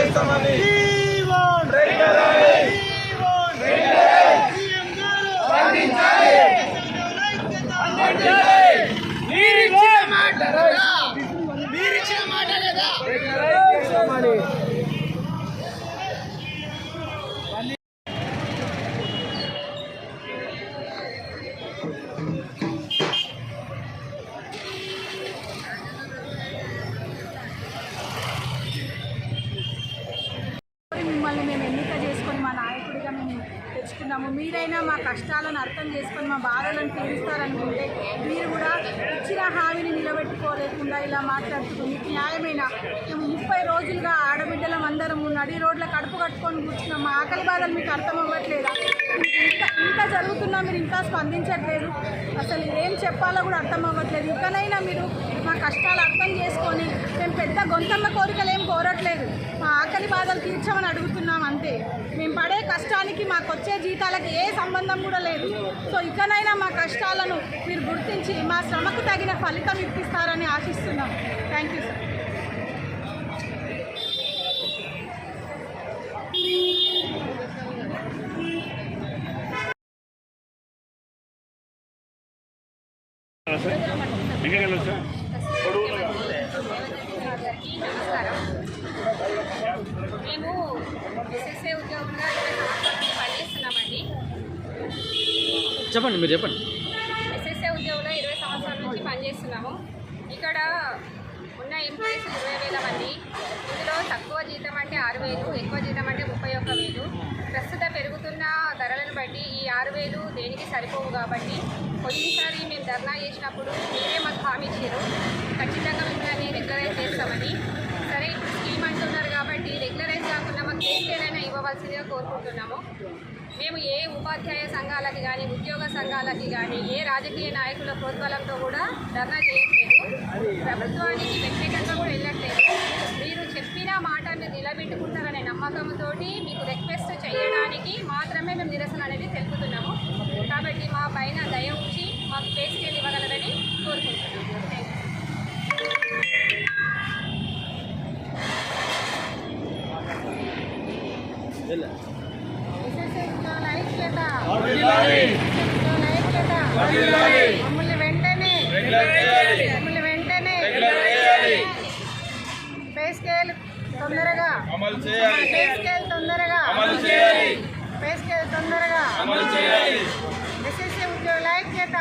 చేస్తామని మిమ్మల్ని మేము ఎన్నిక చేసుకొని మా నాయకుడిగా మేము తెచ్చుకున్నాము. మీరైనా మా కష్టాలను అర్థం చేసుకొని మా బాధలను తీరుస్తారనుకుంటే మీరు కూడా ఇచ్చిన హామీని నిలబెట్టుకోలేకుండా ఇలా మాట్లాడుతుంది. మీకు న్యాయమైన మేము 30 రోజులుగా ఆడబిడ్డలం అందరము నడి రోడ్ల కడుపు కట్టుకొని కూర్చున్నాం. మా ఆకలి బాధలు మీకు అర్థం అవ్వట్లేదా? ఇంత జరుగుతున్నా మీరు ఇంకా స్పందించట్లేదు. అసలు ఏం చెప్పాలో కూడా అర్థం అవ్వట్లేదు. ఇకనైనా మీరు మా కష్టాలు అర్థం చేసుకొని మేము పెద్ద గొంతమ్మ కోరికలు ఏం కోరట్లేదు, మా ఆకలి బాధలు తీర్చమని అడుగుతున్నాం అంతే. మేము పడే కష్టానికి మాకు వచ్చే జీతాలకి ఏ సంబంధం కూడా లేదు. సో ఇకనైనా మా కష్టాలను మీరు గుర్తించి మా శ్రమకు తగిన ఫలితం ఇప్పిస్తారని ఆశిస్తున్నాం. Thank you sir. నమస్కారం. మేము ఎస్ఎస్ఏ ఉద్యోగంగా 20 సంవత్సరాల నుంచి పనిచేస్తున్నామండి. చెప్పండి, మీరు చెప్పండి. ఎస్ఎస్ఏ ఉద్యోగంలో 20 సంవత్సరాల నుంచి పనిచేస్తున్నాము. ఇక్కడ ఉన్న ఎంప్లాయీస్ 20,000 మంది. ఇందులో తక్కువ జీతం అంటే 6,000, ఎక్కువ జీతం అంటే 31,000. ప్రస్తుత పెరుగుతున్న ధరలను బట్టి ఈ 6,000 దేనికి సరిపోవు కాబట్టి పోయినసారి మేము ధర్నా చేసినప్పుడు మీరే మాకు హామీ ఇచ్చారు, ఖచ్చితంగా మిమ్మల్ని రెగ్యులరైజ్ చేస్తామని. సరే, ఇప్పుడు స్కీమ్ అంటున్నారు కాబట్టి రెగ్యులరైజ్ కాకుండా మాకు దేనికైనా ఇవ్వవలసిందిగా కోరుకుంటున్నాము. మేము ఏ ఉపాధ్యాయ సంఘాలకి కానీ ఉద్యోగ సంఘాలకి కానీ ఏ రాజకీయ నాయకుల ప్రోత్సాహంతో కూడా ధర్నా చేయట్లేదు, ప్రభుత్వానికి వ్యతిరేకంగా కూడా వెళ్ళట్లేదు. మీరు చెప్పిన మాటను నిలబెట్టుకుంటారనే నమ్మకంతో మీకు రిక్వెస్ట్ చేయడానికి మాత్రమే మేము నిరసన అనేది తెలుపుతున్నాము. కాబట్టి మా పైన దయ ఉంచి మాకు పే స్కేల్ ఇవ్వగలరని కోరుకుంటున్నాము. మమ్మల్ని వెంటనే పే స్కేల్ తొందరగా ఎస్ఎస్సీ ఉద్యోగుల ఐక్యత.